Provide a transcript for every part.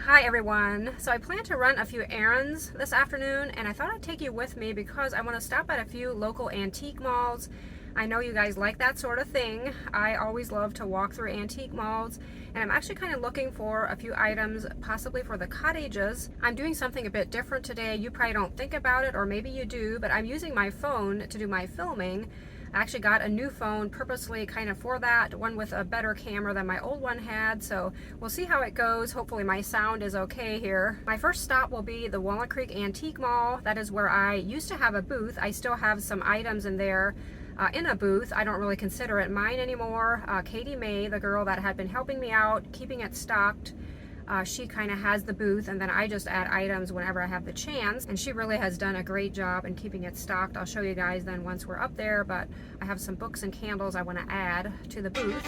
Hi everyone. So I plan to run a few errands this afternoon and I thought I'd take you with me because I want to stop at a few local antique malls. I know you guys like that sort of thing. I always love to walk through antique malls and I'm actually kind of looking for a few items possibly for the cottages. I'm doing something a bit different today. You probably don't think about it, or maybe you do, but I'm using my phone to do my filming. I actually got a new phone purposely kind of for that, one with a better camera than my old one had, so we'll see how it goes. Hopefully my sound is okay here. My first stop will be the Walnut Creek Antique Mall. That is where I used to have a booth. I still have some items in there in a booth. I don't really consider it mine anymore. Katie May, the girl that had been helping me out, keeping it stocked, she kind of has the booth, and then I just add items whenever I have the chance, and she really has done a great job in keeping it stocked. I'll show you guys then once we're up there, but I have some books and candles I want to add to the booth.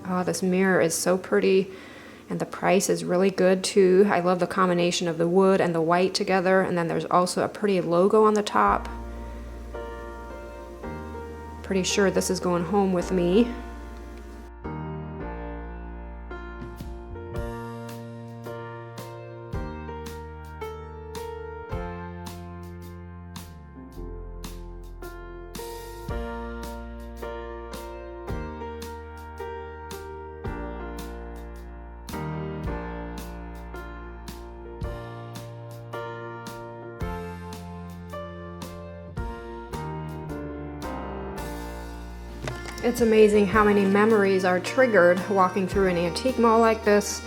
Oh, this mirror is so pretty, and the price is really good too. I love the combination of the wood and the white together, and then there's also a pretty logo on the top. Pretty sure this is going home with me. It's amazing how many memories are triggered walking through an antique mall like this.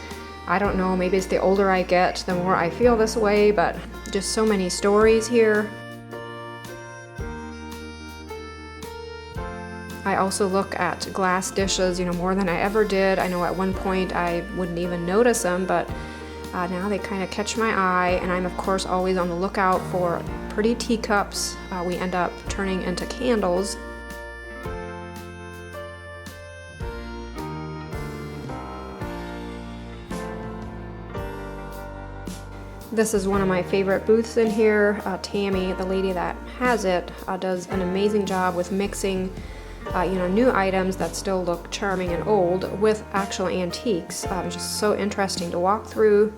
I don't know, maybe it's the older I get, the more I feel this way, but just so many stories here. I also look at glass dishes, more than I ever did. I know at one point I wouldn't even notice them, but now they kind of catch my eye, and I'm of course always on the lookout for pretty teacups. We end up turning into candles. This is one of my favorite booths in here. Tammy, the lady that has it, does an amazing job with mixing new items that still look charming and old with actual antiques. It's just so interesting to walk through.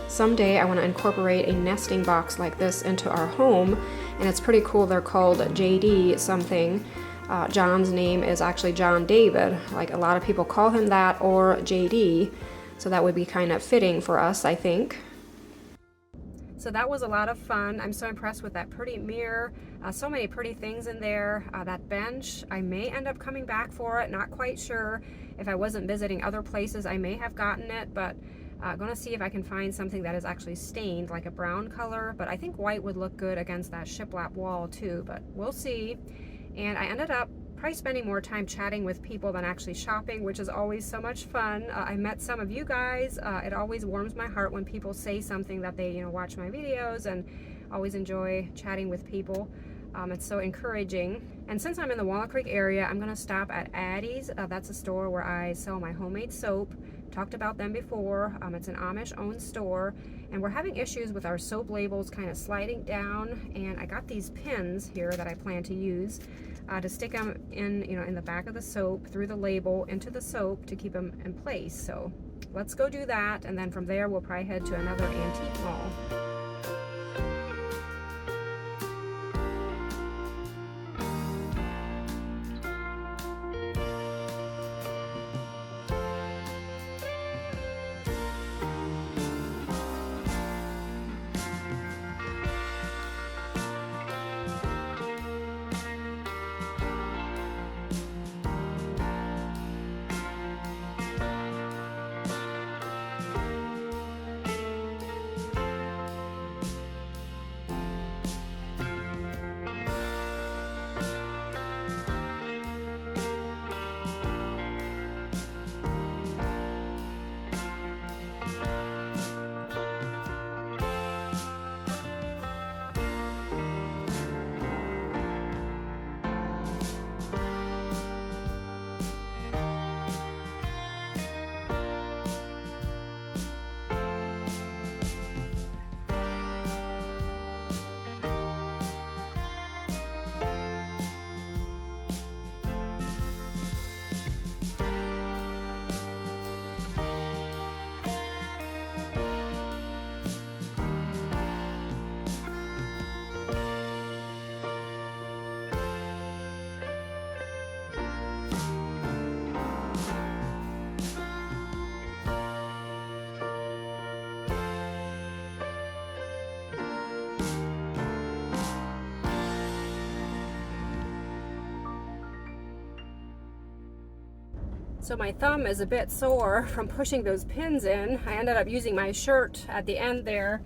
Someday I want to incorporate a nesting box like this into our home, and it's pretty cool. They're called JD something. John's name is actually John David, like a lot of people call him that, or JD, so that would be kind of fitting for us, I think. So that was a lot of fun. I'm so impressed with that pretty mirror. So many pretty things in there. That bench, I may end up coming back for it, not quite sure. If I wasn't visiting other places, I may have gotten it, but going to see if I can find something that is actually stained, like a brown color, but I think white would look good against that shiplap wall too, but we'll see. And I ended up probably spending more time chatting with people than actually shopping, which is always so much fun. I met some of you guys. It always warms my heart when people say something that they, watch my videos, and always enjoy chatting with people. It's so encouraging. And since I'm in the Walnut Creek area, I'm going to stop at ADDIE'S. That's a store where I sell my homemade soap. Talked about them before. It's an Amish owned store, and we're having issues with our soap labels kind of sliding down, and I got these pins here that I plan to use to stick them in, in the back of the soap, through the label into the soap to keep them in place. So let's go do that, and then from there we'll probably head to another antique mall. So my thumb is a bit sore from pushing those pins in. I ended up using my shirt at the end there.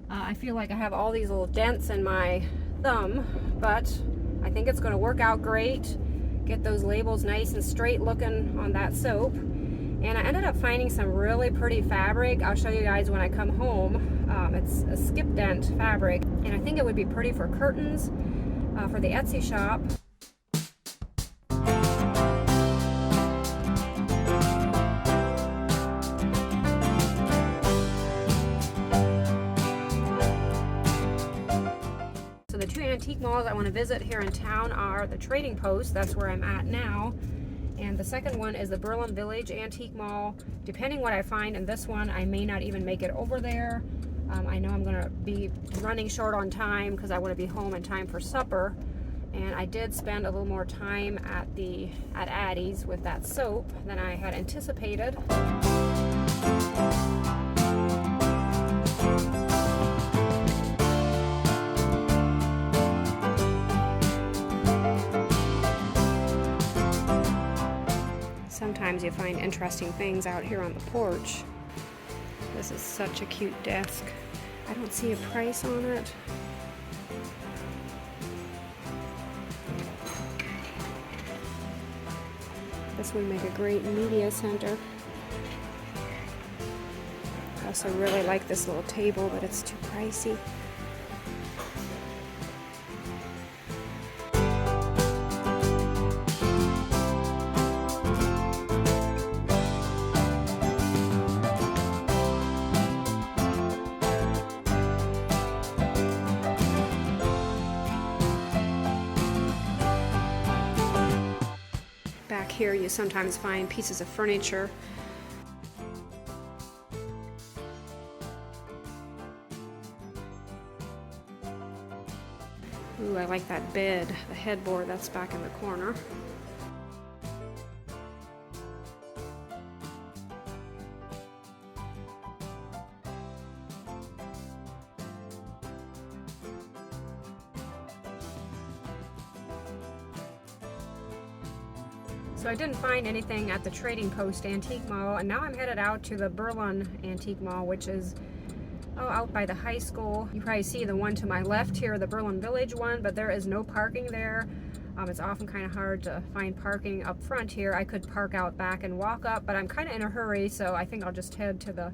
I feel like I have all these little dents in my thumb, but I think it's going to work out great. Get those labels nice and straight looking on that soap. And I ended up finding some really pretty fabric. I'll show you guys when I come home. It's a skip dent fabric, and I think it would be pretty for curtains for the Etsy shop. So the two antique malls I want to visit here in town are the Trading Post, that's where I'm at now, and the second one is the Berlin Village Antique Mall. Depending what I find in this one, I may not even make it over there. I know I'm going to be running short on time because I want to be home in time for supper, and I did spend a little more time at ADDIE'S with that soap than I had anticipated. Sometimes you find interesting things out here on the porch. This is such a cute desk. I don't see a price on it. This would make a great media center. I also really like this little table, but it's too pricey. Back here you sometimes find pieces of furniture. Ooh, I like that bed, the headboard that's back in the corner. So I didn't find anything at the Trading Post Antique Mall, and now I'm headed out to the Berlin Antique Mall, which is out by the high school. You probably see the one to my left here, the Berlin Village one, but there is no parking there. It's often kind of hard to find parking up front here. I could park out back and walk up, but I'm kind of in a hurry, so I think I'll just head to the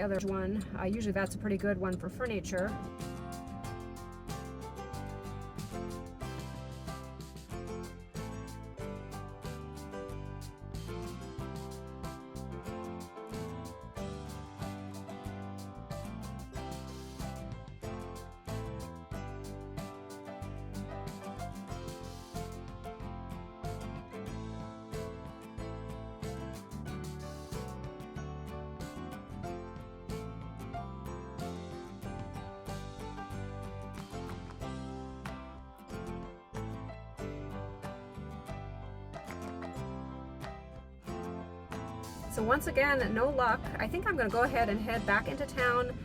other one. Usually that's a pretty good one for furniture. So once again, no luck. I think I'm going to go ahead and head back into town,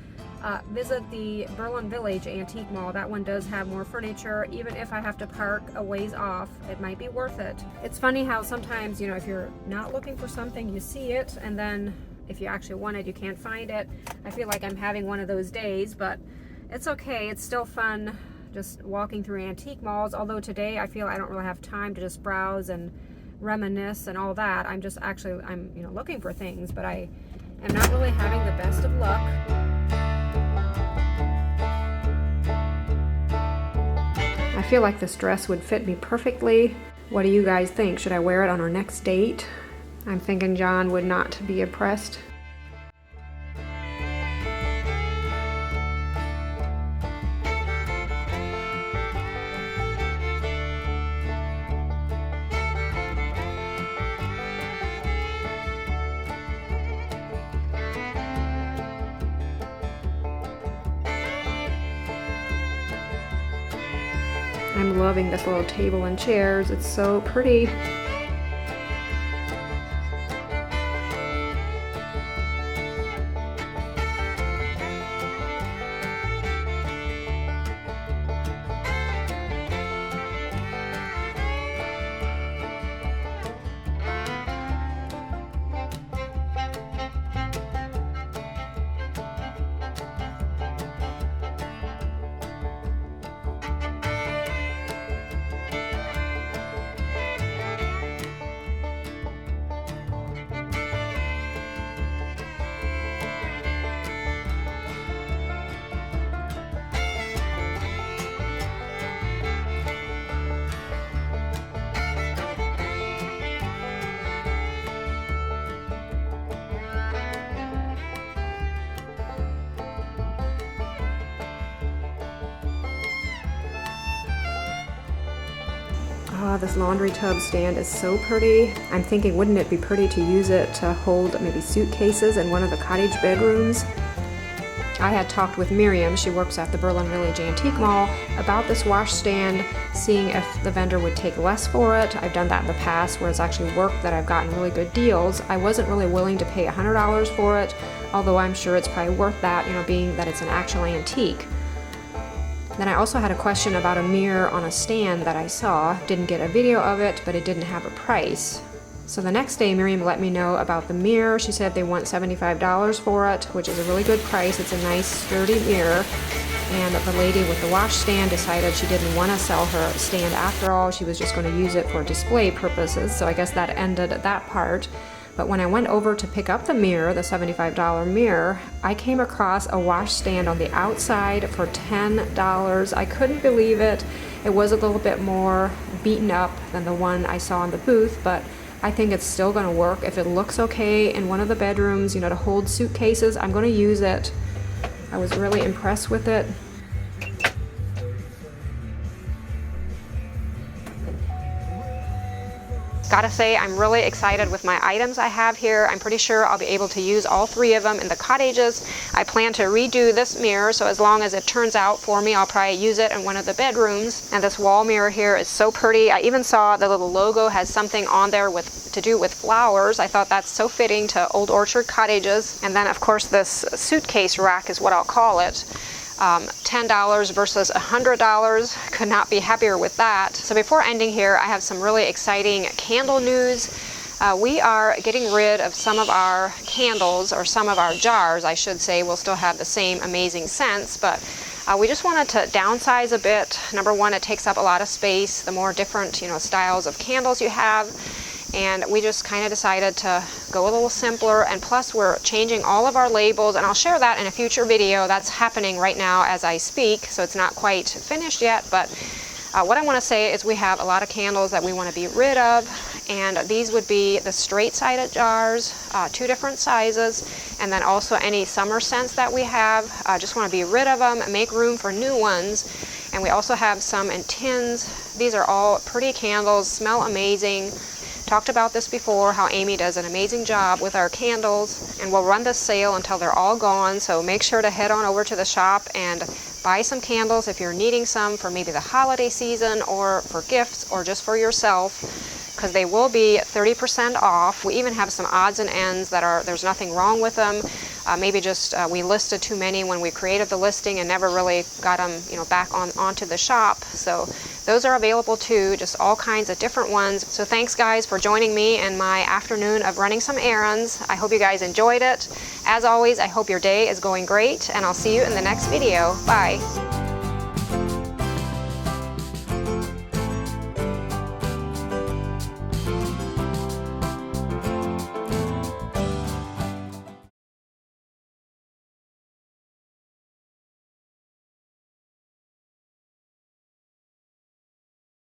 visit the Berlin Village Antique Mall. That one does have more furniture. Even if I have to park a ways off, it might be worth it. It's funny how sometimes, you know, if you're not looking for something, you see it, and then if you actually want it, you can't find it. I feel like I'm having one of those days, but it's okay. It's still fun just walking through antique malls, although today I feel I don't really have time to just browse and reminisce and all that. I'm just actually, you know, looking for things, but I am not really having the best of luck. I feel like this dress would fit me perfectly. What do you guys think? Should I wear it on our next date? I'm thinking John would not be impressed. I'm loving this little table and chairs. It's so pretty. This laundry tub stand is so pretty. I'm thinking, wouldn't it be pretty to use it to hold maybe suitcases in one of the cottage bedrooms? I had talked with Miriam, she works at the Berlin Village Antique Mall, about this washstand, seeing if the vendor would take less for it. I've done that in the past where it's actually worked that I've gotten really good deals. I wasn't really willing to pay $100 for it, although I'm sure it's probably worth that, you know, being that it's an actual antique. Then I also had a question about a mirror on a stand that I saw. Didn't get a video of it, but it didn't have a price. So the next day, Miriam let me know about the mirror. She said they want $75 for it, which is a really good price. It's a nice, sturdy mirror. And the lady with the washstand decided she didn't want to sell her stand after all. She was just going to use it for display purposes. So I guess that ended that part. But when I went over to pick up the mirror, the $75 mirror, I came across a washstand on the outside for $10. I couldn't believe it. It was a little bit more beaten up than the one I saw in the booth, but I think it's still going to work. If it looks okay in one of the bedrooms, you know, to hold suitcases, I'm going to use it. I was really impressed with it. Gotta say, I'm really excited with my items I have here. I'm pretty sure I'll be able to use all three of them in the cottages. I plan to redo this mirror, so as long as it turns out for me, I'll probably use it in one of the bedrooms. And this wall mirror here is so pretty. I even saw the little logo has something on there to do with flowers. I thought that's so fitting to Old Orchard cottages. And then of course this suitcase rack is what I'll call it. $10 versus $100. Could not be happier with that. So before ending here, I have some really exciting candle news. We are getting rid of some of our candles, or some of our jars, I should say. We'll still have the same amazing scents, but we just wanted to downsize a bit. Number one, it takes up a lot of space, the more different, you know, styles of candles you have. And we just kind of decided to go a little simpler, and plus we're changing all of our labels, and I'll share that in a future video. That's happening right now as I speak, so it's not quite finished yet, but what I want to say is we have a lot of candles that we want to be rid of, and these would be the straight-sided jars, 2 different sizes, and then also any summer scents that we have. Just want to be rid of them and make room for new ones. And we also have some in tins. These are all pretty candles, smell amazing. Talked about this before, how Amy does an amazing job with our candles, and we'll run this sale until they're all gone, so make sure to head on over to the shop and buy some candles if you're needing some for maybe the holiday season, or for gifts, or just for yourself. because they will be 30% off. We even have some odds and ends that there's nothing wrong with them. Maybe just we listed too many when we created the listing and never really got them, back onto the shop. So those are available too, just all kinds of different ones. So thanks guys for joining me in my afternoon of running some errands. I hope you guys enjoyed it. As always, I hope your day is going great, and I'll see you in the next video. Bye.